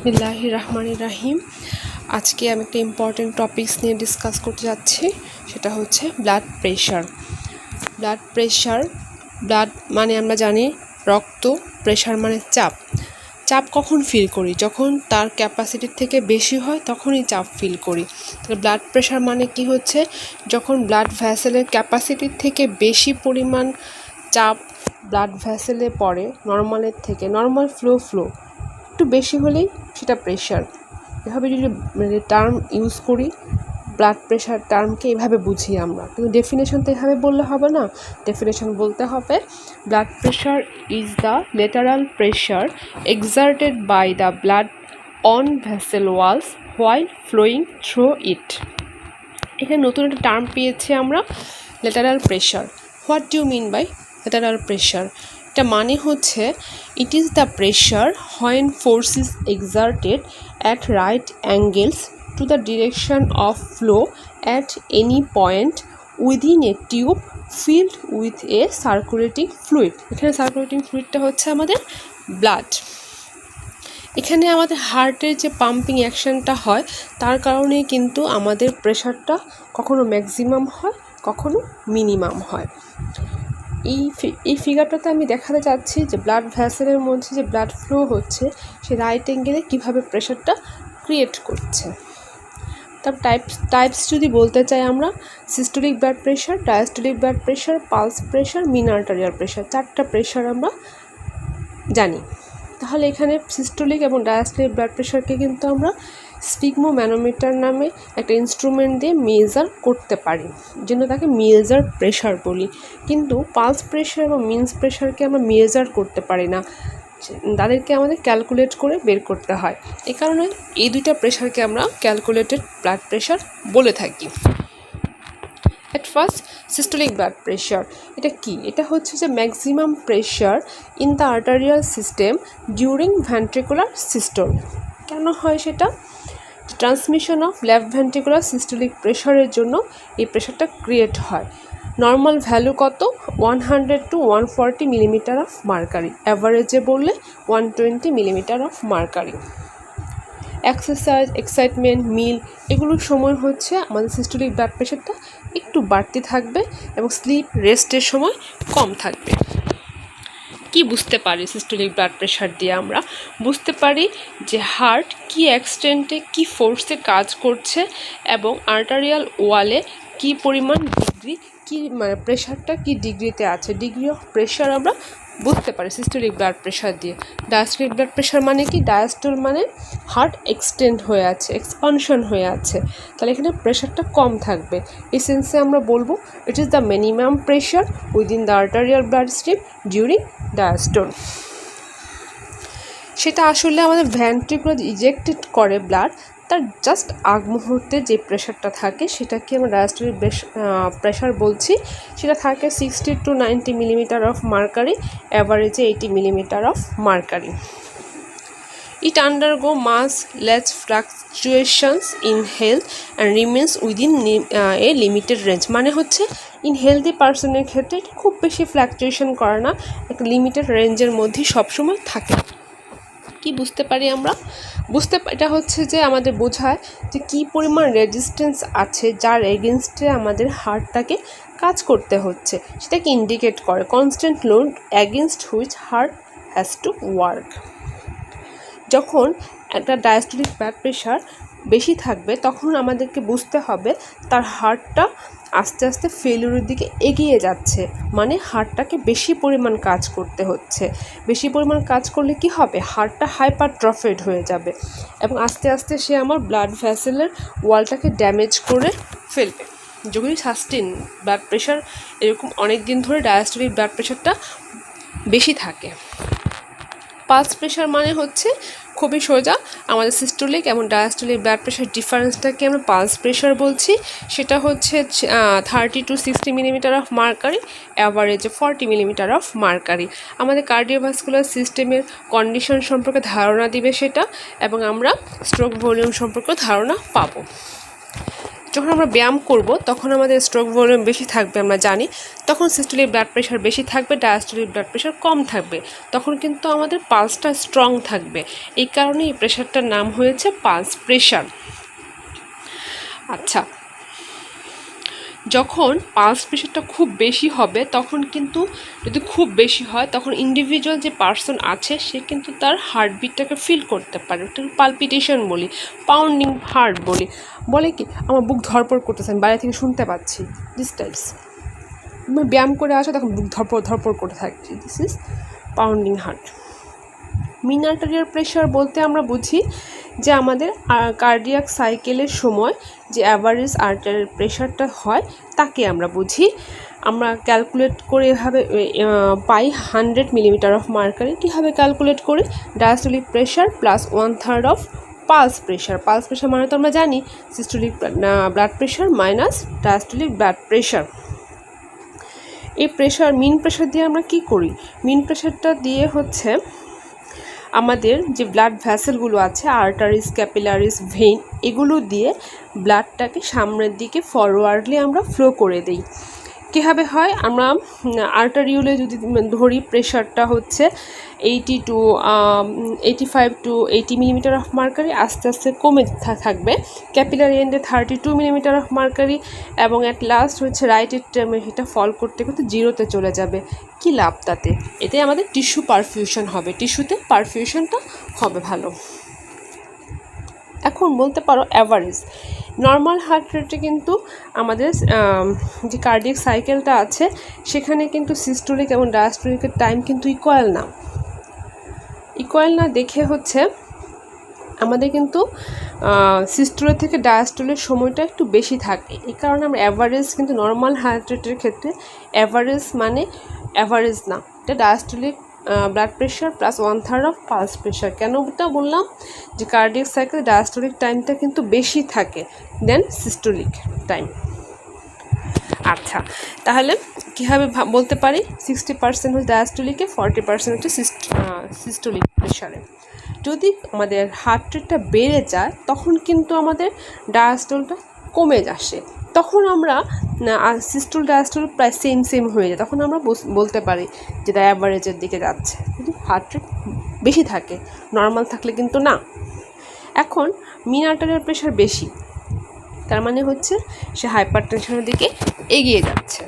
বিসমিল্লাহির রহমানির রহিম। আজকে আমি একটা ইম্পর্টেন্ট টপিকস নিয়ে ডিসকাস করতে যাচ্ছি, সেটা হচ্ছে ব্লাড প্রেশার। ব্লাড মানে আমরা জানি রক্ত, প্রেশার মানে চাপ। চাপ কখন ফিল করি? যখন তার ক্যাপাসিটির থেকে বেশি হয় তখনই চাপ ফিল করি। তাহলে ব্লাড প্রেশার মানে কি হচ্ছে? যখন ব্লাড ভ্যাসেলের ক্যাপাসিটির থেকে বেশি পরিমাণ চাপ ব্লাড ভ্যাসেলে পড়ে নর্মালের থেকে, নর্মাল ফ্লো একটু বেশি হলেই সেটা প্রেশার। এভাবে যদি টার্ম ইউজ করি, ব্লাড প্রেশার টার্মকে এভাবে বুঝি আমরা, কিন্তু ডেফিনেশন তো এভাবে বললে হবে না। ডেফিনেশন বলতে হবে blood pressure is the lateral pressure exerted by the blood on vessel walls while flowing through it. এখানে নতুন একটা টার্ম পেয়েছি আমরা, lateral pressure. What do you mean by lateral pressure? এটা মানে হচ্ছে it is the pressure when force is exerted at right angles to the direction of flow at any point within a tube filled with a circulating fluid. এখানে circulating ফ্লুইডটা হচ্ছে আমাদের blood. এখানে আমাদের হার্টের যে পাম্পিং অ্যাকশনটা হয় তার কারণেই কিন্তু আমাদের প্রেশারটা কখনো ম্যাক্সিমাম হয়, কখনো মিনিমাম হয়। এই ফিগারটাতে আমি দেখাতে চাচ্ছি যে ব্লাড ভ্যাসেলের মধ্যে যে ব্লাড ফ্লো হচ্ছে সে রাইট অ্যাঙ্গেলে কীভাবে প্রেশারটা ক্রিয়েট করছে। তার টাইপস যদি বলতে চাই আমরা, systolic blood pressure, diastolic blood pressure, pulse pressure, mean arterial pressure, 4টা প্রেশার আমরা জানি। তাহলে এখানে সিস্টোলিক এবং ডায়াস্টোলিক ব্লাড প্রেশারকে কিন্তু আমরা স্ফিগমোম্যানোমিটার নামে একটা ইনস্ট্রুমেন্ট দিয়ে মেজার করতে পারি, জন্য তাকে মেজার প্রেশার বলি। কিন্তু পালস প্রেশার এবং মিনস প্রেশারকে আমরা মেজার করতে পারি না, তাদেরকে আমাদের ক্যালকুলেট করে বের করতে হয়। এই কারণে এই দুইটা প্রেশারকে আমরা ক্যালকুলেটেড ব্লাড প্রেশার বলে থাকি। At first, systolic blood pressure এটা কি? এটা হচ্ছে যে maximum pressure in the arterial system during ventricular systole. কেন হয় সেটা? Transmission of left ventricular systolic প্রেশারের জন্য এই প্রেশারটা ক্রিয়েট হয়। নর্মাল ভ্যালু কত? 100 to 140 মিলিমিটার অফ মার্কারি, অ্যাভারেজে বললে 120 millimetre of mercury. Exercise, excitement, meal এগুলোর সময় হচ্ছে আমাদের সিস্টোলিক ব্লাড প্রেশারটা একটু বাড়তি থাকবে এবং স্লিপ রেস্টের সময় কম থাকবে। কি বুঝতে পারি সিস্টোলিক ব্লাড প্রেশার দিয়ে? আমরা বুঝতে পারি যে হার্ট কি এক্সটেন্টে কি ফোর্সে কাজ করছে এবং আর্টারিয়াল ওয়ালে কি পরিমাণ ডিগ্রি, কি মানে প্রেশারটা কি ডিগ্রিতে আছে, ডিগ্রি অফ প্রেশার আমরা বুঝতে পারি সিস্টোলিক ব্লাড প্রেশার দিয়ে। ডায়াস্টোলিক ব্লাড প্রেশার মানে কি? ডায়াস্টোল মানে হার্ট এক্সটেন্ড হয়ে আছে, এক্সপানশন হয়ে আছে, তাহলে এখানে প্রেশারটা কম থাকবে। এই সেন্সে আমরা বলবো ইট is the minimum pressure within the arterial blood stream during diastole. সেটা আসলে আমাদের ভেন্ট্রিকুলার ইজেক্টেড করে ব্লাড, তার জাস্ট আগ মুহূর্তে যে প্রেশারটা থাকে সেটাকে আমরা ডায়াস্টোলিক প্রেশার বলছি। সেটা থাকে 60 to 90 মিলিমিটার অফ মার্কারি, অ্যাভারেজে 80 millimetre of mercury. It undergo mass less fluctuations in health and remains within a limited range। মানে হচ্ছে ইন হেলদি পার্সনের ক্ষেত্রে খুব বেশি ফ্ল্যাকচুয়েশন করে না, একটা লিমিটেড রেঞ্জের মধ্যে সবসময় থাকে। কি বুঝতে পারি আমরা? এটা হচ্ছে যে আমাদের বোঝায় যে কী পরিমাণ রেজিস্ট্যান্স আছে যার এগেনস্টে আমাদের হার্টটাকে কাজ করতে হচ্ছে, সেটাকে ইন্ডিকেট করে। Constant load against which heart has to work. যখন একটা ডায়াস্টোলিক ব্লাড প্রেশার বেশি থাকবে তখন আমাদেরকে বুঝতে হবে তার হার্টটা আস্তে আস্তে ফেলিউরের দিকে এগিয়ে যাচ্ছে, মানে হার্টটাকে বেশি পরিমাণ কাজ করতে হচ্ছে। বেশি পরিমাণ কাজ করলে কি হবে? হার্টটা হাইপারট্রফিড হয়ে যাবে এবং আস্তে আস্তে সে আমার ব্লাড ভ্যাসেলের ওয়ালটাকে ড্যামেজ করে ফেলবে। যদি সাস্টেন ব্লাড প্রেশার এরকম অনেক দিন ধরে ডায়াস্টোলিক ব্লাড প্রেশারটা বেশি থাকে। পালস প্রেশার মানে হচ্ছে খুবই সোজা, আমাদের সিস্টোলিক এবং ডায়াস্টোলিক ব্লাড প্রেশার ডিফারেন্সটাকে আমরা পালস প্রেশার বলছি। সেটা হচ্ছে 30 to 60 মিলিমিটার অফ মার্কারি, অ্যাভারেজে 40 মিলিমিটার অফ মার্কারি। আমাদের কার্ডিওভাস্কুলার সিস্টেমের কন্ডিশন সম্পর্কে ধারণা দিবে সেটা, এবং আমরা স্ট্রোক ভলিউম সম্পর্কে ধারণা পাবো। যখন আমরা ব্যায়াম করব তখন আমাদের স্ট্রোক ভলিউম বেশি থাকবে আমরা জানি, তখন সিস্টোলিক ব্লাড প্রেশার বেশি থাকবে, ডায়াস্টোলিক ব্লাড প্রেশার কম থাকবে, তখন কিন্তু আমাদের পালসটা স্ট্রং থাকবে। এই কারণে এই প্রেশারটার নাম হয়েছে পালস প্রেশার। আচ্ছা, যখন পালস প্রেশারটা খুব বেশি হবে তখন কিন্তু, যদি খুব বেশি হয় তখন ইন্ডিভিজুয়াল যে পার্সন আছে সে কিন্তু তার হার্টবিটটাকে ফিল করতে পারে, ওটাকে পালপিটেশন বলি, পাউন্ডিং হার্ট বলি। বলে কি আমার বুক ধরপড় করতেছে, আমি বাইরে থেকে শুনতে পাচ্ছি, দিস টাইপস। ব্যায়াম করে আসো তখন বুক ধরপড় করতে থাকছে, this is pounding heart. Mean arterial pressure বলতে আমরা বুঝি যে আমাদের কার্ডিয়াক সাইকেলের সময় যে অ্যাভারেজ আর্টারিয়াল প্রেশারটা হয় তাকে আমরা বুঝি। আমরা ক্যালকুলেট করে এভাবে পাই 100 মিলিমিটার অফ মার্কারি। কীভাবে ক্যালকুলেট করি? Diastolic pressure plus 1/3 of pulse pressure. Pulse pressure মানে তো আমরা জানি systolic blood pressure minus diastolic blood pressure. এই প্রেশার, মিন প্রেশার দিয়ে আমরা কি করি? মিন প্রেশারটা দিয়ে হচ্ছে আমাদের যে ব্লাড ভ্যাসেলগুলো আছে, আর্টারিস, ক্যাপিলারিস, ভেইন, এগুলো দিয়ে ব্লাডটাকে সামনের দিকে ফরওয়ার্ডলি আমরা ফ্লো করে দিই। কীভাবে হয়? আমরা আর্টারিউলে যদি ধরি প্রেশারটা হচ্ছে 85 টু 80 মিলিমিটার অফ মার্কারি, আস্তে আস্তে কমে থাকবে। ক্যাপিলারি এন্ডে 32 মিলিমিটার অফ মার্কারি, এবং অ্যাট লাস্ট হচ্ছে রাইট এট্রিয়ামে সেটা ফল করতে করতে 0-তে চলে যাবে। কি লাভ তাতে? এতে আমাদের টিস্যু পারফিউশন হবে, টিস্যুতে পারফিউশনটা হবে ভালো। এখন বলতে পারো অ্যাভারেজ। নর্মাল হার্ট রেটে কিন্তু আমাদের যে কার্ডিয়াক সাইকেলটা আছে সেখানে কিন্তু সিস্টোলিক এবং ডায়াস্টোলিকের টাইম কিন্তু ইকুয়াল না দেখে হচ্ছে আমাদের কিন্তু সিস্টোলের থেকে ডায়াস্টোলের সময়টা একটু বেশি থাকে। এই কারণে আমরা অ্যাভারেজ, কিন্তু নর্মাল হার্ট রেটের ক্ষেত্রে অ্যাভারেজ মানে অ্যাভারেজ না, এটা diastolic blood pressure plus 1/3 of pulse pressure. কেন ওটা বললাম? যে কার্ডিয়াক সাইকেল ডায়াস্টোলিক টাইমটা কিন্তু বেশি থাকে দেন সিস্টোলিক টাইম। আচ্ছা, তাহলে কীভাবে বলতে পারি? 60% হচ্ছে ডায়াস্টোলিকে, 40% হচ্ছে সিস্টোলিক প্রেশারে। যদি আমাদের হার্ট রেটটা বেড়ে যায় তখন কিন্তু আমাদের ডায়াস্টোলটা কমে আসে, তখন আমরা সিস্টোল ডায়াস্টোল প্রায় সেম হয়ে যায়, তখন আমরা বলতে পারি যে অ্যাভারেজের দিকে যাচ্ছে। যদি হার্ট রেট বেশি থাকে, নর্মাল থাকলে কিন্তু না। এখন মিন আর্টারিয়াল প্রেশার বেশি, তার মানে হচ্ছে সে হাইপারটেনশনের দিকে এগিয়ে যাচ্ছে।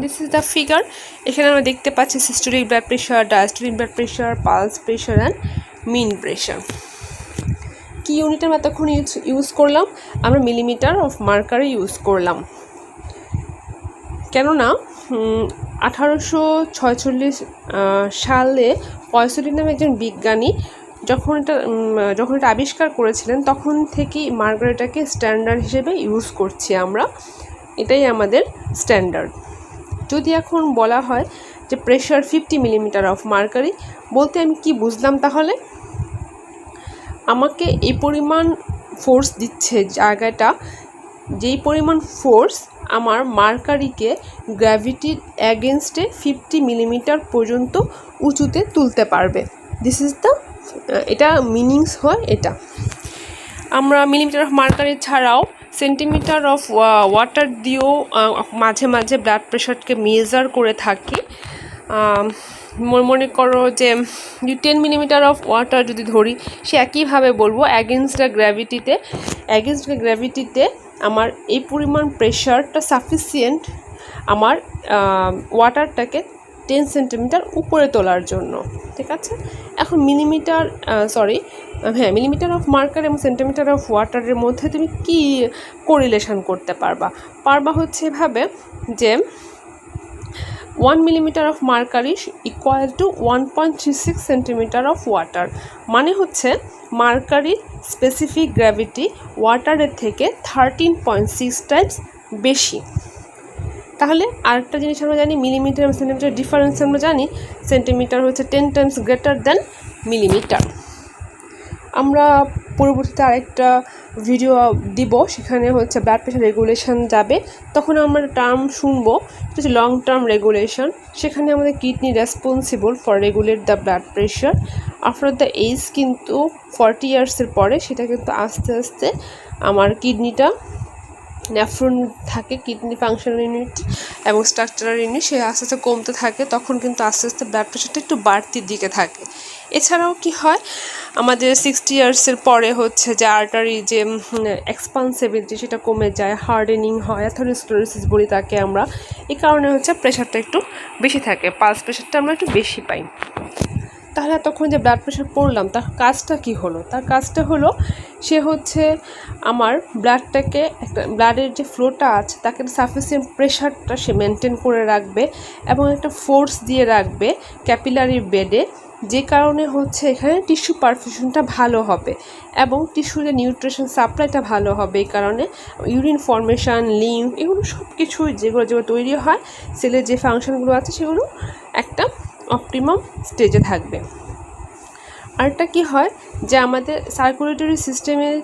This is the figure. এখানে আমরা দেখতে পাচ্ছি systolic blood pressure, diastolic blood pressure, pulse pressure and mean pressure. কি ইউনিট আমরা তখন ইউজ করলাম? আমরা মিলিমিটার অফ মার্কারি ইউজ করলাম। কেননা 1846 সালে পয়সলি নামে একজন বিজ্ঞানী যখন এটা আবিষ্কার করেছিলেন তখন থেকেই মার্কারিটাকে স্ট্যান্ডার্ড হিসেবে ইউজ করছি আমরা, এটাই আমাদের স্ট্যান্ডার্ড। যদি এখন বলা হয় যে প্রেশার 50 মিলিমিটার অফ মার্কারি, বলতে আমি কি বুঝলাম? তাহলে আমাকে এই পরিমাণ ফোর্স দিচ্ছে জায়গাটা, যেই পরিমাণ ফোর্স আমার মার্কারিকে গ্র্যাভিটির অ্যাগেনস্টে 50 মিলিমিটার পর্যন্ত উঁচুতে তুলতে পারবে। দিস ইজ দ্য, এটা মিনিংস হয় এটা। আমরা মিলিমিটার অফ মার্কারি ছাড়াও সেন্টিমিটার অফ ওয়াটার দিয়েও মাঝে মাঝে ব্লাড প্রেশারকে মেজার করে থাকি। মনে করো যে 10 মিলিমিটার অফ ওয়াটার যদি ধরি, সে একইভাবে বলবো অ্যাগেনস্ট গ্র্যাভিটিতে আমার এই পরিমাণ প্রেশারটা সাফিসিয়েন্ট আমার ওয়াটারটাকে 10 সেন্টিমিটার উপরে তোলার জন্য, ঠিক আছে? এখন মিলিমিটার অফ মার্কার এবং সেন্টিমিটার অফ ওয়াটারের মধ্যে তুমি কি কোরিলেশন করতে পারবা হচ্ছে এভাবে যে 1 millimetre of mercury equal to 1.36 centimetre of water. মানে হচ্ছে মার্কারি স্পেসিফিক গ্র্যাভিটি ওয়াটারের থেকে 13.6 টাইমস বেশি। তাহলে আরেকটা জিনিস আমরা জানি, মিলিমিটার এবং সেন্টিমিটার ডিফারেন্স আমরা জানি, সেন্টিমিটার হচ্ছে 10 টাইমস গ্রেটার দেন মিলিমিটার। আমরা পরবর্তীতে আরেকটা ভিডিও দিব, সেখানে হচ্ছে ব্লাড প্রেশার রেগুলেশন যাবে, তখন আমরা টার্ম শুনবো, সেটা হচ্ছে লং টার্ম রেগুলেশন। সেখানে আমাদের kidney responsible for regulate the blood pressure after the age, কিন্তু 40 ইয়ার্সের পরে সেটা কিন্তু আস্তে আস্তে আমার কিডনিটা নেফ্রন থাকে, কিডনি ফাংশনাল ইউনিট এবং স্ট্রাকচারাল ইউনিট, সে আস্তে আস্তে কমতে থাকে, তখন কিন্তু আস্তে আস্তে ব্লাড প্রেশারটা একটু বাড়তির দিকে থাকে। এছাড়াও কি হয়, আমাদের 60 ইয়ার্সের পরে হচ্ছে যে আর্টারি যে এক্সপান্সিবিলিটি সেটা কমে যায়, হার্ডেনিং হয়, অ্যাথেরোস্ক্লেরোসিস বলি তাকে আমরা। এই কারণে হচ্ছে প্রেশারটা একটু বেশি থাকে, পালস প্রেশারটা আমরা একটু বেশি পাই। তাহলে এতক্ষণ যে ব্লাড প্রেশার পড়লাম, তার কাজটা কি হলো? তার কাজটা হলো সে হচ্ছে আমার ব্লাডটাকে, একটা ব্লাডের যে ফ্লোটা আছে তাকে সাফিসিয়েন্ট প্রেশারটা সে মেনটেন করে রাখবে এবং একটা ফোর্স দিয়ে রাখবে ক্যাপিলারি বেডে, যে কারণে হচ্ছে এখানে টিস্যু পারফিউশনটা ভালো হবে এবং টিস্যুতে নিউট্রিশন সাপ্লাইটা ভালো হবে। এই কারণে ইউরিন ফর্মেশন, লিম্ফ, এগুলো সব কিছুই যেগুলো তৈরি হয়, সেলের যে ফাংশনগুলো আছে সেগুলো একটা অপটিমাম স্টেজে থাকবে। আরেকটা কি হয় যে আমাদের সার্কুলেটরি সিস্টেমের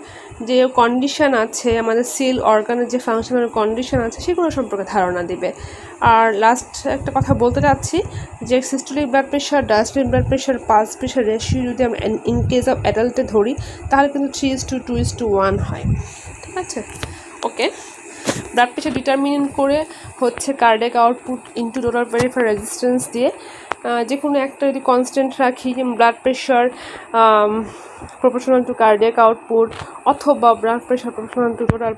যে কন্ডিশন আছে, আমাদের সেল অর্গানের যে ফাংশনাল কন্ডিশন আছে সেগুলো সম্পর্কে ধারণা দিবে। আর লাস্ট একটা কথা বলতে চাচ্ছি যে systolic blood pressure, diastolic blood pressure, pulse pressure ratio যদি আমরা ইন কেস অফ অ্যাডাল্টে ধরি তাহলে কিন্তু 3:2:1 হয়। ঠিক আছে, ওকে। ব্লাড প্রেশার ডিটারমিনেন্ট করে হচ্ছে cardiac output into total peripheral resistance দিয়ে যে কোনো একটা যদি কনস্ট্যান্ট রাখি, যেমন blood pressure proportional to cardiac output অথবা blood pressure proportional to total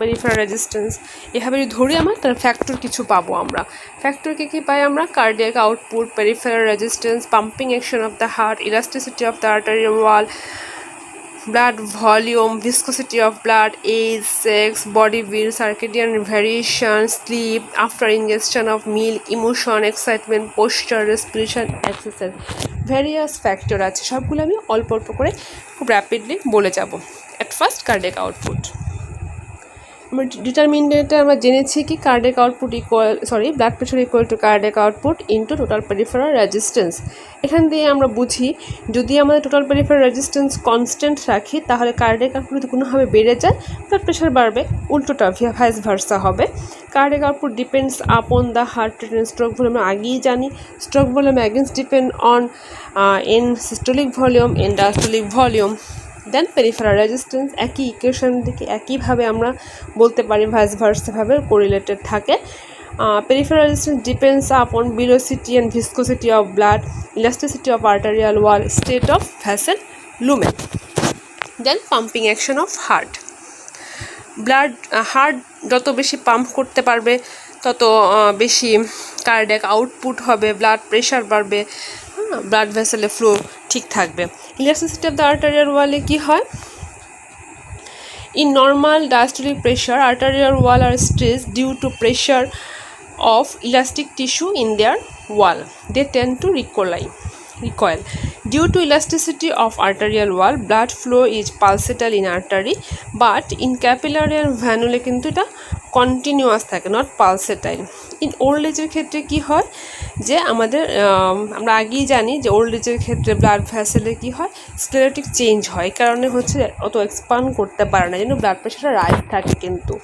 peripheral resistance, এভাবে যদি ধরি আমরা তাহলে ফ্যাক্টর কিছু পাবো আমরা। ফ্যাক্টর কী পাই আমরা? Cardiac output, peripheral resistance, pumping action of the heart, elasticity of the arterial wall, blood volume, viscosity of blood, age, sex, body weight, circadian variation, sleep, after ingestion of milk, emotion, excitement, posture, respiration, exercise, various factor আছে, সবগুলো আমি অল্প অল্প করে খুব rapidly বলে যাব। At first cardiac output আমরা ডিটারমিনেন্টে আমরা জেনেছি কি cardiac output blood pressure equal to cardiac output into total peripheral resistance. এখান দিয়ে আমরা বুঝি যদি আমাদের টোটাল পেরিফেরাল রেজিস্ট্যান্স কনস্ট্যান্ট রাখি তাহলে কার্ডিয়াক আউটপুট যদি কোনোভাবে বেড়ে যায় ব্লাড প্রেশার বাড়বে, উল্টোটা ভাইস ভার্সা হবে। Cardiac output depends upon the heart rate and stroke volume, আমরা আগেই জানি stroke volume against depend on in systolic volume, in diastolic volume. Then peripheral resistance একই ইকুয়েশন থেকে একইভাবে আমরা বলতে পারি ভাইস ভার্সাভাবে কোরিলেটেড থাকে। Peripheral resistance depends upon velocity and viscosity of blood, elasticity of arterial wall, state of vessel lumen. Then pumping action of heart. Heart যত বেশি পাম্প করতে পারবে তত বেশি কার্ডিয়াক আউটপুট হবে, ব্লাড প্রেশার বাড়বে, ব্লাড ভেসেলে ফ্লো ঠিক থাকবে। ইলাস্টিসিটি অফ দ্য আর্টারিয়াল ওয়ালে কী হয়? In normal diastolic pressure arterial wall are stressed due to pressure of elastic tissue in their wall. They tend to recoil. Due to elasticity of arterial wall, blood flow is pulsatile in artery, but in capillary and venule কিন্তু এটা continuous থাকে, not পালসেটাইল। In old এজের ক্ষেত্রে কি হয় যে আমাদের আমরা আগেই জানি যে ওল্ড এজের ক্ষেত্রে ব্লাড ভ্যাসেলে কি হয়, স্ক্লেরোটিক চেঞ্জ হয়, এই কারণে হচ্ছে অত এক্সপান্ড করতে পারে না, যেন ব্লাড প্রেশারটা রাইজ থাকে। কিন্তু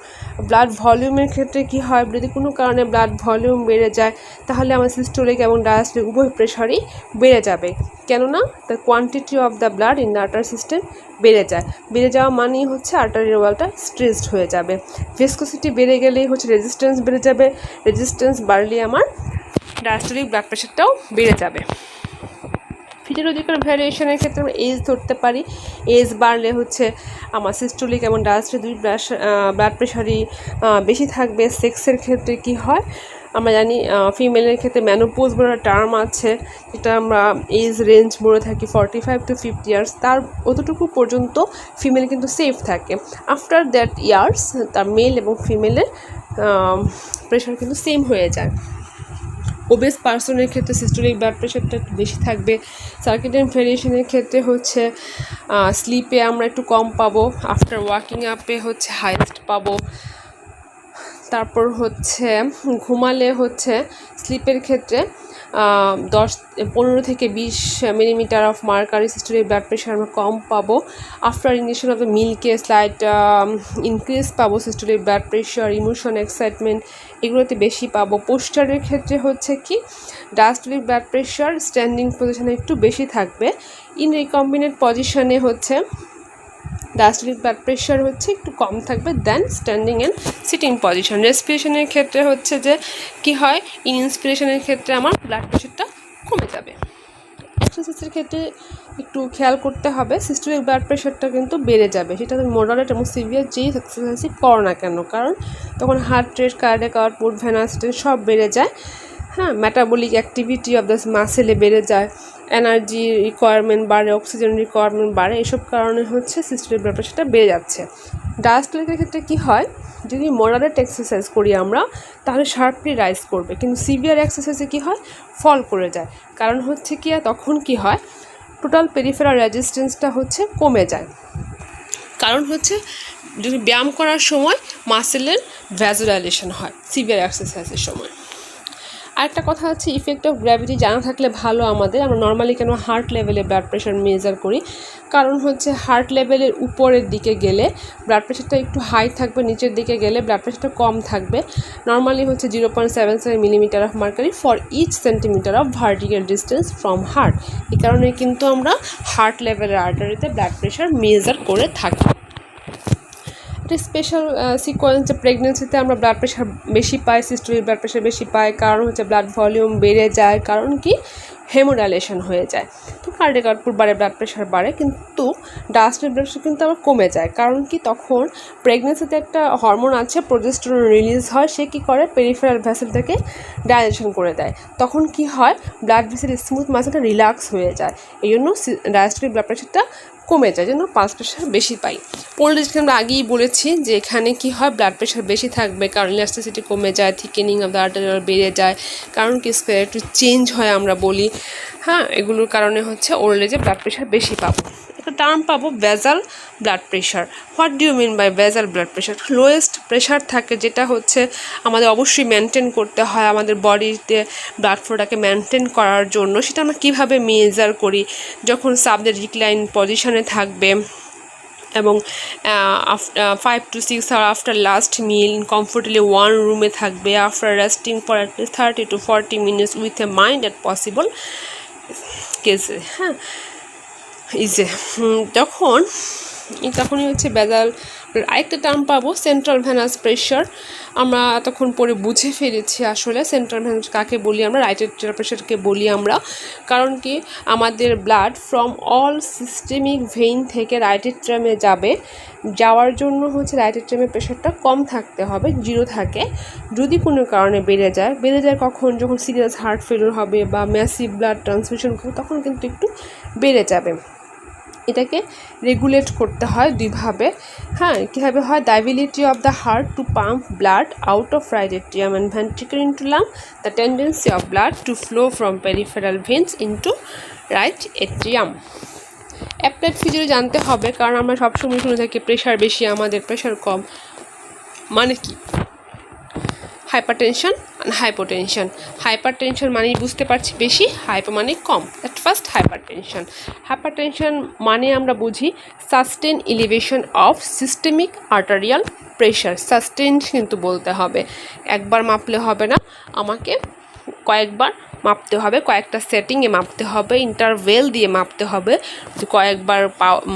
ব্লাড ভলিউমের ক্ষেত্রে কি হয়, যদি কোনো কারণে ব্লাড ভলিউম বেড়ে যায় তাহলে আমার সিস্টোলিক এবং ডায়াস্টোলিক উভয় প্রেশারই বেড়ে যাবে, কেননা the quantity of the blood in the artery system বেড়ে যায়। বেড়ে যাওয়া মানেই হচ্ছে আর্টারিয়াল ওয়ালটা স্ট্রেসড হয়ে যাবে। ভিসকোসিটি বেড়ে গেলেই হচ্ছে রেজিস্ট্যান্স বেড়ে যাবে, রেজিস্ট্যান্স বাড়লে আমার ডায়াস্টোলিক ব্লাড প্রেশারটাও বেড়ে যাবে। ফিজিওলজিক্যাল ভ্যারিয়েশনের ক্ষেত্রে আমরা এজ ধরতে পারি, এজ বাড়লে হচ্ছে আমার সিস্টোলিক এবং ডায়াস্টোলিক দুই ব্লাড প্রেশারই বেশি থাকবে। সেক্সের ক্ষেত্রে কি হয় আমরা জানি, ফিমেলের ক্ষেত্রে ম্যানোপোজ বলে একটা টার্ম আছে, যেটা আমরা এজ রেঞ্জ বলে থাকি 45 to 50 ইয়ার্স, তার অতটুকু পর্যন্ত ফিমেল কিন্তু সেফ থাকে। আফটার দ্যাট ইয়ার্স তার মেল এবং ফিমেলের প্রেশার কিন্তু সেম হয়ে যায়। ওবেস পার্সনের ক্ষেত্রে সিস্টোলিক ব্লাড প্রেশারটা একটু বেশি থাকবে। সার্কেডিয়ান ভেরিয়েশনের ক্ষেত্রে হচ্ছে স্লিপে আমরা একটু কম পাবো, আফটার ওয়াকিং আপে হচ্ছে হাইয়েস্ট পাবো। তারপর হচ্ছে ঘুমালে হচ্ছে স্লিপের ক্ষেত্রে 15 থেকে 20 millimetre of mercury systolic blood pressure আমরা কম পাবো। আফটার ইনজেকশন অফ দ্য মিল্কে স্লাইট ইনক্রিজ পাবো systolic blood pressure, emotion, excitement এগুলোতে বেশি পাবো। পোস্টারের ক্ষেত্রে হচ্ছে কি ডায়াস্টোলিক ব্লাড প্রেশার স্ট্যান্ডিং পজিশনে একটু বেশি থাকবে। ইন রিকম্বিনেন্ট পজিশনে হচ্ছে ডায়াস্টোলিক ব্লাড প্রেশার হচ্ছে একটু কম থাকবে দেন স্ট্যান্ডিং অ্যান্ড সিটিং পজিশন। রেসপিরেশনের ক্ষেত্রে হচ্ছে যে কি হয়, ইনস্পিরেশনের ক্ষেত্রে আমার ব্লাড প্রেশারটা কমে যাবে। এক্সারসাইজের ক্ষেত্রে একটু খেয়াল করতে হবে, সিস্টেমিক ব্লাড প্রেশারটা কিন্তু বেড়ে যাবে, সেটা মডারেট এবং সিভিয়ার যেই এক্সারসাইজই করো না কেন, কারণ তখন heart rate, cardiac output, venous সব বেড়ে যায়। হ্যাঁ, মেটাবলিক অ্যাক্টিভিটি অফ দ্য মাসেলে বেড়ে যায়, এনার্জি রিকোয়ারমেন্ট বাড়ে, অক্সিজেন রিকোয়ারমেন্ট বাড়ে, এসব কারণে হচ্ছে সিস্টেমিক ব্লাড প্রেশারটা বেড়ে যাচ্ছে। ডায়াস্টোলিকের ক্ষেত্রে কী হয়, যদি মডারেট এক্সারসাইজ করি আমরা তাহলে শার্পলি রাইজ করবে, কিন্তু সিভিয়ার এক্সারসাইজে কী হয়, ফল করে যায়। কারণ হচ্ছে কি, তখন কি হয়, টোটাল পেরিফেরাল রেজিস্ট্যান্সটা হচ্ছে কমে যায়। কারণ হচ্ছে যদি ব্যায়াম করার সময় মাসেলের ভ্যাজুলাইজেশন হয় সিভিয়ার এক্সারসাইজের সময়। আরেকটা কথা হচ্ছে ইফেক্ট অফ গ্র্যাভিটি জানা থাকলে ভালো আমাদের। আমরা নর্মালি কেন হার্ট লেভেলে ব্লাড প্রেশার মেজার করি, কারণ হচ্ছে হার্ট লেভেলের উপরের দিকে গেলে ব্লাড প্রেশারটা একটু হাই থাকবে, নিচের দিকে গেলে ব্লাড প্রেশারটা কম থাকবে। নর্মালি হচ্ছে 0.77 millimetre of mercury for each centimetre of vertical distance from heart. এই কারণে কিন্তু আমরা হার্ট লেভেলের আর্টারিতে ব্লাড প্রেশার মেজার করে থাকি। একটা স্পেশাল সিকোয়েন্স, যে প্রেগনেন্সিতে আমরা ব্লাড প্রেশার বেশি পাই, সিস্টোলিক ব্লাড প্রেশার বেশি পাই, কারণ হচ্ছে ব্লাড ভলিউম বেড়ে যায়, কারণ কি হেমোডাইলেশন হয়ে যায়, তো কার্ডিয়াক আউটপুট বাড়ে, ব্লাড প্রেশার বাড়ে। কিন্তু ডায়াস্টোলিক ব্লাড প্রেশার কিন্তু আবার কমে যায়, কারণ কি তখন প্রেগনেন্সিতে একটা হরমোন আছে, প্রোজেস্টেরন রিলিজ হয়, সে কী করে পেরিফেরাল ভেসেলটাকে ডাইলেশন করে দেয়। তখন কি হয়, ব্লাড ভেসেল স্মুথ মাসেলটা রিল্যাক্স হয়ে যায়, এই জন্য ডায়াস্টোলিক ব্লাড প্রেশারটা কমে যায়, যেন পালস প্রেশার বেশি পাই। পোলরিজকে আমরা আগেই বলেছি যে এখানে কি হয়, ব্লাড প্রেশার বেশি থাকবে, কারণ ইলাস্টিসিটি কমে যায়, থিকেনিং অফ দ্য আর্টারি বেড়ে যায়, কারণ কি একটু চেঞ্জ হয় আমরা বলি। হ্যাঁ, এগুলোর কারণে হচ্ছে ওল্ড এজে ব্লাড প্রেশার বেশি পাবো। একটা টার্ম পাবো basal blood pressure. What do you mean by basal blood pressure? Lowest pressure থাকে, যেটা হচ্ছে আমাদের অবশ্যই মেনটেন করতে হয় আমাদের বডিতে ব্লাড ফ্লোটাকে মেনটেন করার জন্য। সেটা আমরা কীভাবে মেজার করি, যখন সাবজেক্ট রিক্লাইন পজিশনে থাকবে এবং 5 to 6 hours after last meal comfortably one রুমে থাকবে, after resting for at least 30 to 40 minutes with a mind at possible কেসে। হ্যাঁ, ইজে তখনই হচ্ছে বেজাল। আরেকটা টার্ম পাবো সেন্ট্রাল ভেনাস প্রেশার। আমরা এতক্ষণ পরে বুঝে ফেলেছি আসলে সেন্ট্রাল ভেনাস কাকে বলি, আমরা রাইট এট্রিয়াল প্রেশারকে বলি আমরা। কারণ কি আমাদের blood from all systemic vein থেকে রাইট এট্রিয়ামে যাওয়ার জন্য হচ্ছে রাইট এট্রিয়ামের প্রেশারটা কম থাকতে হবে, 0 থাকে। যদি কোনো কারণে বেড়ে যায় কখন, যখন সিরিয়াস হার্ট ফেলিওর হবে বা ম্যাসিভ ব্লাড ট্রান্সফিউশন হবে, তখন কিন্তু একটু বেড়ে যাবে। এটাকে রেগুলেট করতে হয় দুইভাবে। হ্যাঁ, কীভাবে হয়, the ability of the heart to pump blood out of right atrium and ventricle into lung, the tendency of blood to flow from peripheral veins into right atrium. Applied physiology জানতে হবে, কারণ আমরা সবসময় শুনে থাকি প্রেশার বেশি, আমাদের pressure কম। মানে কি, হাইপারটেনশন আর হাইপোটেনশন। হাইপারটেনশন মানেই বুঝতে পারছি বেশি, হাইপো মানে কম। অ্যাট ফার্স্ট হাইপারটেনশন মানে আমরা বুঝি sustain elevation of systemic arterial pressure. Sustain কিন্তু বলতে হবে, একবার মাপলে হবে না, আমাকে কয়েকবার মাপতে হবে, কয়েকটা সেটিংয়ে মাপতে হবে, ইন্টারভেল দিয়ে মাপতে হবে। কয়েকবার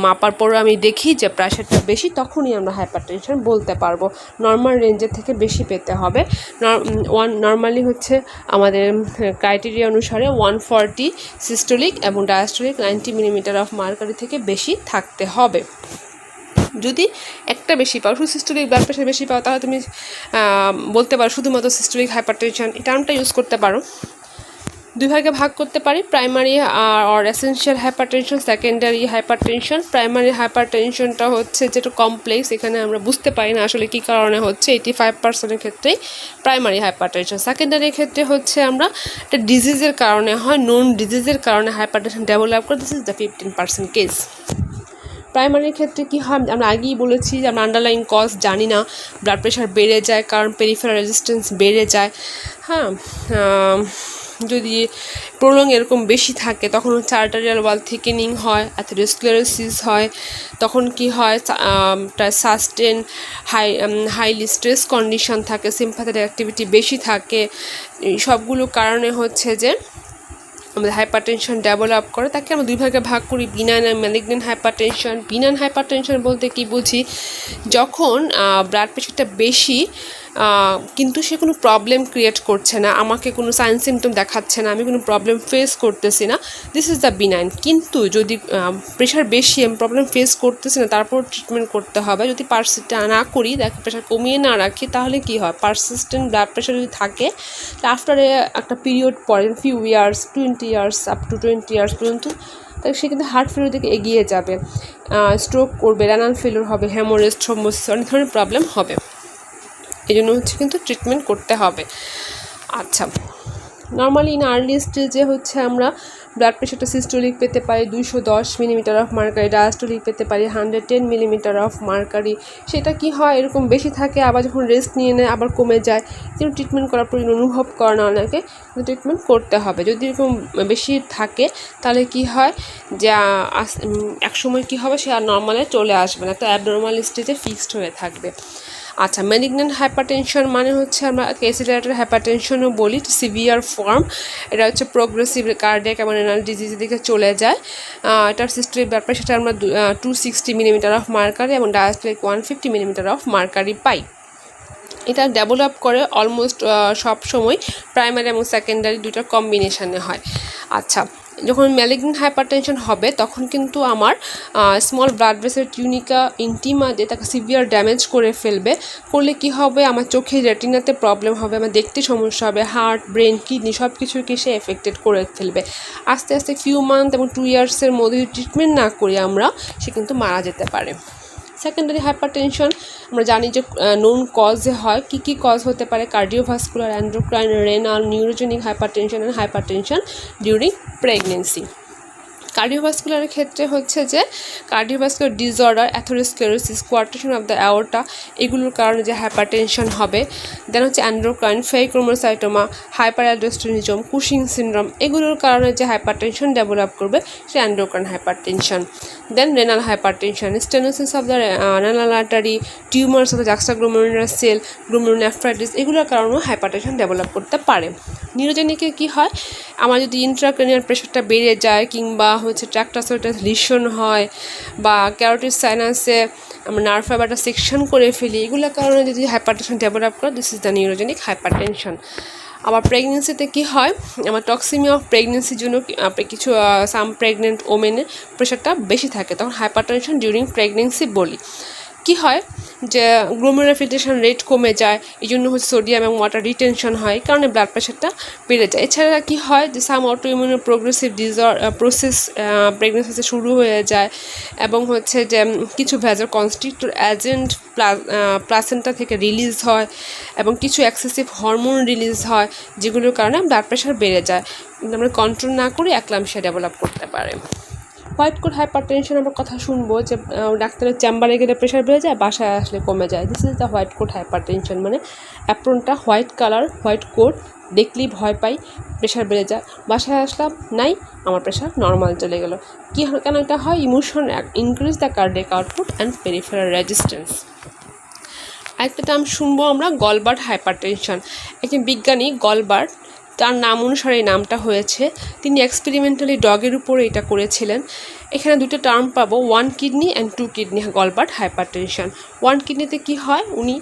মাপার পরও আমি দেখি যে প্রেশারটা বেশি, তখনই আমরা হাইপারটেনশন বলতে পারবো। নর্মাল রেঞ্জের থেকে বেশি পেতে হবে। নর্মালি হচ্ছে আমাদের ক্রাইটেরিয়া অনুসারে 140 সিস্টোলিক এবং ডায়াস্টোলিক 90 মিলিমিটার অফ মার্কারি থেকে বেশি থাকতে হবে। যদি একটা বেশি পাও, শুধু সিস্টোলিক ব্লাড প্রেশার বেশি পাও, তাহলে তুমি বলতে পারো শুধুমাত্র সিস্টোলিক হাইপারটেনশন, এই টার্মটা ইউজ করতে পারো। দুই ভাগে ভাগ করতে পারি, প্রাইমারি আর essential hypertension, secondary hypertension. Primary হাইপারটেনশনটা হচ্ছে যেটা কমপ্লেক্স, এখানে আমরা বুঝতে পারি না আসলে কী কারণে হচ্ছে, 85% ক্ষেত্রেই প্রাইমারি হাইপারটেনশন। সেকেন্ডারির ক্ষেত্রে হচ্ছে আমরা একটা ডিজিজের কারণে হয়, নোন ডিজিজের কারণে হাইপারটেনশন ডেভেলপ করে, দিস ইজ দ্য 15% কেস। প্রাইমারির ক্ষেত্রে কী হয়, আমরা আগেই বলেছি যে আমরা আন্ডারলাইন কজ জানি না, ব্লাড প্রেশার বেড়ে যায় কারণ পেরিফেরাল রেজিস্ট্যান্স বেড়ে যায়। হ্যাঁ, যদি প্রলং এরকম বেশি থাকে তখন হচ্ছে আর্টারিয়াল ওয়াল থিকেনিং হয়, অ্যাথেরোস্ক্লেরোসিস হয়। তখন কি হয়, সাস্টেন হাইলি স্ট্রেস কন্ডিশন থাকে, সিম্প্যাথেটিক অ্যাক্টিভিটি বেশি থাকে। সবগুলো কারণে হচ্ছে যে আমাদের হাইপারটেনশন ডেভেলপ করে, তাকে আমরা দুই ভাগে ভাগ করি, বিনাইন আর ম্যালিগন্যান্ট হাইপারটেনশন। বিনাইন হাইপারটেনশন বলতে কি বুঝি, যখন ব্লাড প্রেশারটা বেশি কিন্তু সে কোনো প্রবলেম ক্রিয়েট করছে না, আমাকে কোনো সাইন সিমটম দেখাচ্ছে না, আমি কোনো প্রবলেম ফেস করতেছি না, দিস ইজ দ্য বিনাইন। কিন্তু যদি প্রেশার বেশি, আমি প্রবলেম ফেস করতেছি না, তারপর ট্রিটমেন্ট করতে হবে। যদি পারসিস্টেন্ট না করি, প্রেশার কমিয়ে না রাখি, তাহলে কি হয়, পারসিস্টেন্ট ব্লাড প্রেশার যদি থাকে, আফটার একটা পিরিয়ড পরে few years, 20 years up to 20 years পর্যন্ত, তাহলে সে কিন্তু হার্ট ফেলিওর দিকে এগিয়ে যাবে, স্ট্রোক করবে, রেনাল ফেলিওর হবে, হেমোরেজ, থ্রম্বোসিস, অনেক ধরনের প্রবলেম হবে। এই জন্য হচ্ছে কিন্তু ট্রিটমেন্ট করতে হবে। আচ্ছা, নর্মালি ইন আর্লি স্টেজে হচ্ছে আমরা ব্লাড প্রেশারটা সিস্টোলিক পেতে পারি 210 মিলিমিটার অফ মার্কারি, ডায়াস্টোলিক পেতে পারি 110 মিলিমিটার অফ মার্কারি। সেটা কি হয়, এরকম বেশি থাকে, আবার যখন রেস্ট নিয়ে নেয় আবার কমে যায়, কিন্তু ট্রিটমেন্ট করার প্রয়োজন অনুভব করে না অনেকে, কিন্তু ট্রিটমেন্ট করতে হবে। যদি এরকম বেশি থাকে তাহলে কি হয় যে একসময় কী হবে, সে আর নর্মালে চলে আসবে না, তো অ্যাবনর্মাল স্টেজে ফিক্সড হয়ে থাকবে। আচ্ছা, ম্যালিগন্যান্ট হাইপারটেনশন মানে হচ্ছে আমরা অ্যাক্সিলারেটেড হাইপারটেনশনও বলি, সিভিয়ার ফর্ম। এটা হচ্ছে প্রোগ্রেসিভ কার্ডিয়াক এবং রেনাল ডিজিজের দিকে চলে যায়। এটার সিস্টোলিক ব্লাড প্রেশারটা আমরা 260 মিলিমিটার অফ মার্কারি এবং ডায়াস্টোলিক 150 মিলিমিটার অফ মার্কারি পাই। এটা ডেভেলপ করে অলমোস্ট সব সময় প্রাইমারি এবং সেকেন্ডারি দুইটার কম্বিনেশনে হয়। আচ্ছা, যখন ম্যালিগন্যান্ট হাইপারটেনশন হবে তখন কিন্তু আমার small blood vessel tunica intima দিয়ে তাকে সিভিয়ার ড্যামেজ করে ফেলবে। করলে কি হবে, আমার চোখের রেটিনাতে প্রবলেম হবে, আমার দেখতে সমস্যা হবে, হার্ট, ব্রেন, কিডনি সব কিছুকে সে এফেক্টেড করে ফেলবে। আস্তে আস্তে ফিউ মান্থ এবং 2 ইয়ার্সের মধ্যে ট্রিটমেন্ট না করি আমরা, সে কিন্তু মারা যেতে পারে। সেকেন্ডারি হাইপারটেনশন আমরা জানি যে নোন কজে হয়। কী কী কজ হতে পারে, cardiovascular, endocrine, renal, neurogenic hypertension and hypertension during pregnancy. কার্ডিওভাস্কুলারের ক্ষেত্রে হচ্ছে যে cardiovascular disorder, atherosclerosis, coarctation of the aorta, এগুলোর কারণে যে হাইপারটেনশন হবে। দেন হচ্ছে endocrine, pheochromocytoma, hyperaldosteronism, Cushing syndrome, এগুলোর কারণে যে হাইপারটেনশন ডেভেলপ করবে সে endocrine hypertension. Then renal hypertension, stenosis of the renal artery, tumours of the juxtaglomerular cell, glomerulonephritis, এগুলোর কারণেও হাইপারটেনশন ডেভেলপ করতে পারে। নিউরোজেনিকে কি হয়, আমার যদি ইন্ট্রাক্রেনিয়াল প্রেশারটা বেড়ে যায়, কিংবা হচ্ছে ট্র্যাক্টাসোটাস লিশন হয়, বা ক্যারোটিড সাইনাসে আমরা নার্ভ ফাইবারটা সেকশন করে ফেলি, এগুলোর কারণে যদি হাইপারটেনশন ডেভেলপ করে, this is the neurogenic hypertension. আবার প্রেগনেন্সিতে কি হয়, আমার টক্সিমিয়া অফ প্রেগনেন্সির জন্য কিছু সাম প্রেগনেন্ট ওমেনের প্রেশারটা বেশি থাকে, তখন হাইপারটেনশন ডিউরিং প্রেগনেন্সি বলি। কি হয় যে গ্লোমেরুলার ফিল্ট্রেশন রেট কমে যায়, এই জন্য হচ্ছে সোডিয়াম এবং ওয়াটার রিটেনশন হয়, এই কারণে ব্লাড প্রেশারটা বেড়ে যায়। এছাড়া কি হয় যে সাম অটোইমিউন প্রোগ্রেসিভ প্রসেস প্রেগনেন্সিতে শুরু হয়ে যায়, এবং হচ্ছে যে কিছু ভ্যাজাল কনস্ট্রিক্টর এজেন্ট প্লাসেন্টা থেকে রিলিজ হয়, এবং কিছু এক্সেসিভ হরমোন রিলিজ হয়, যেগুলোর কারণে ব্লাড প্রেশার বেড়ে যায়। কিন্তু আমরা কন্ট্রোল না করে একলামশিয়া ডেভেলপ করতে পারে। হোয়াইট কোট হাইপারটেনশন আমরা কথা শুনবো যে ডাক্তারের চেম্বারে গেলে প্রেশার বেড়ে যায়, বাসায় আসলে কমে যায়। This is the white coat hypertension, মানে অ্যাপ্রনটা হোয়াইট কালার, হোয়াইট কোট, দেখলেই ভয় পাই, প্রেশার বেড়ে যায়, বাসায় আসলাম নাই, আমার প্রেশার নর্মাল চলে গেল। কী কেন এটা হয়, emotion increase the cardiac output and peripheral resistance. আরেকটা টার্ম শুনবো আমরা, গলবার্ট হাইপারটেনশন। একজন বিজ্ঞানী গলবার্ট, তার নাম অনুসারে এই নামটা হয়েছে, তিনি এক্সপেরিমেন্টালি ডগের উপরে এটা করেছিলেন। এখানে দুটো টার্ম পাবো, 1 কিডনি অ্যান্ড 2 কিডনি গলবার্ট হাইপারটেনশন। 1 কিডনিতে কি হয়, উনি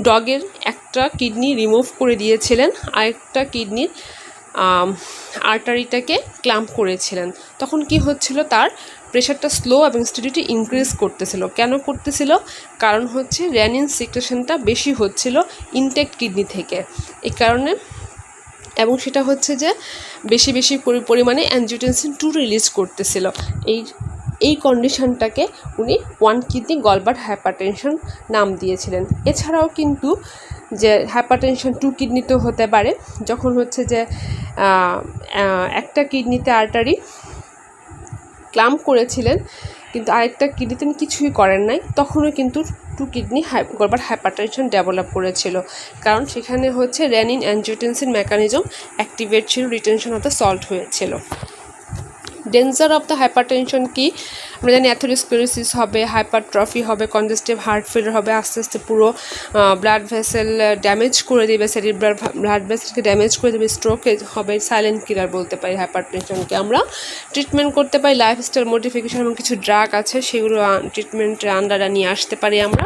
ডগের একটা কিডনি রিমুভ করে দিয়েছিলেন, আরেকটা কিডনির আর্টারিটাকে ক্ল্যাম্প করেছিলেন। তখন কি হচ্ছিল, তার প্রেশারটা স্লো এবং স্টেডিটি ইনক্রিজ করতেছিল। কেন করতেছিল, কারণ হচ্ছে রেনিন সিক্রেশনটা বেশি হচ্ছিল ইনটেক্ট কিডনি থেকে, এই কারণে, এবং সেটা হচ্ছে যে বেশি বেশি পরিমাণে অ্যানজিওটেনসিন 2 রিলিজ করতেছিল। এই কন্ডিশনটাকে উনি 1 কিডনি গলবার্ট হাইপারটেনশন নাম দিয়েছিলেন। এছাড়াও কিন্তু যে হাইপারটেনশন 2 কিডনিতেও হতে পারে, যখন হচ্ছে যে একটা কিডনিতে আর্টারি ক্ল্যাম্প করেছিলেন কিন্তু আরেকটা কিডনিতে কিছুই করেন নাই, তখনও কিন্তু 2 কিডনি গলবার্ট হাইপারটেনশন ডেভেলপ করেছিল, কারণ সেখানে হচ্ছে রেনিন অ্যানজিওটেনসিন মেকানিজম অ্যাক্টিভেট ছিল, রিটেনশন অফ দ্য সল্ট হয়েছিল। ডেঞ্জার অফ দ্য হাইপারটেনশন কি আমরা জানি, অ্যাথেরোস্ক্লেরোসিস হবে, হাইপারট্রফি হবে, কনজেস্টিভ হার্ট ফেলিয়ার হবে, আস্তে আস্তে পুরো ব্লাড ভেসেল ড্যামেজ করে দেবে, সেরিব্রাল ব্লাড ভেসেলকে ড্যামেজ করে দেবে, স্ট্রোক হবে, সাইলেন্ট কিলার বলতে পারি হাইপারটেনশনকে আমরা। ট্রিটমেন্ট করতে পারি লাইফস্টাইল মডিফিকেশন এবং কিছু ড্রাগ আছে সেগুলো ট্রিটমেন্টের আন্ডারে নিয়ে আসতে পারি আমরা।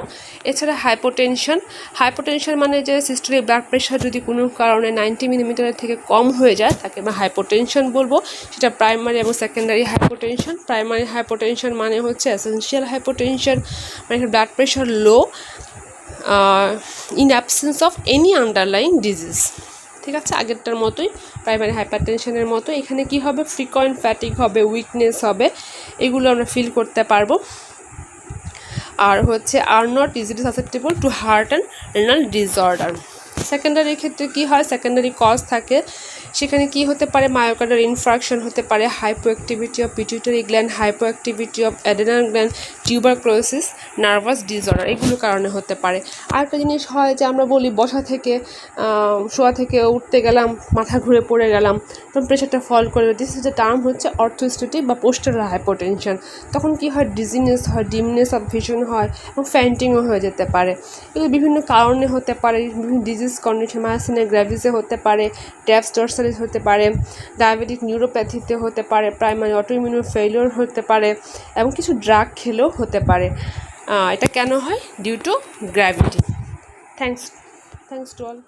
এছাড়া হাইপোটেনশন মানে যে সিস্টেমের ব্লাড প্রেশার যদি কোনো কারণে 90 মিলিমিটারের থেকে কম হয়ে যায় তাকে আমরা হাইপোটেনশন বলবো। সেটা প্রাইমারি এবং সেকেন্ডারি হাইপোটেনশন। প্রাইমারি হাইপোটেনশন মানে হচ্ছে এসেনশিয়াল হাইপোটেনশন, মানে blood pressure low in absence of any underlying disease. ঠিক আছে, আগেরটার মতোই প্রাইমারি হাইপারটেনশনের মতো। এখানে কি হবে, ফ্রিকোয়েন্ট ফ্যাটিক হবে, উইকনেস হবে, এগুলো আমরা ফিল করতে পারবো। আর হচ্ছে are not easily susceptible to heart and renal disorder. সেকেন্ডারির ক্ষেত্রে কি হয়, সেকেন্ডারি কজ থাকে, সেখানে কি হতে পারে, মায়োকার্ডিয়াল ইনফ্রাকশন হতে পারে, hypoactivity of pituitary gland, hypoactivity of adrenal gland, tuberculosis, nervous disorder, এগুলো কারণে হতে পারে। আরেকটা জিনিস হয় যে আমরা বলি বসা থেকে শোয়া থেকে উঠতে গেলাম, মাথা ঘুরে পড়ে গেলাম, তখন প্রেশারটা ফল করবে। দিস ইজ দ্য টার্ম হচ্ছে অর্থোস্ট্যাটিক বা পোস্টারাল হাইপোটেনশন। তখন কি হয়, ডিজিনেস হয়, ডিমনেস অফ ভিশন হয় এবং ফ্যান্টিংও হয়ে যেতে পারে। এগুলো বিভিন্ন কারণে হতে পারে, বিভিন্ন ডিজিজ কন্ডিশন, মায়াসিনিয়া গ্র্যাভিসে হতে পারে, ট্যাপস ডরসালিস হতে পারে, ডায়াবেটিক নিউরোপ্যাথিতে হতে পারে, প্রাইমারি অটোইমিউন ফেলিওর হতে পারে এবং কিছু ড্রাগ খেলেও হতে পারে। এটা কেন হয়, due to gravity. Thanks to all.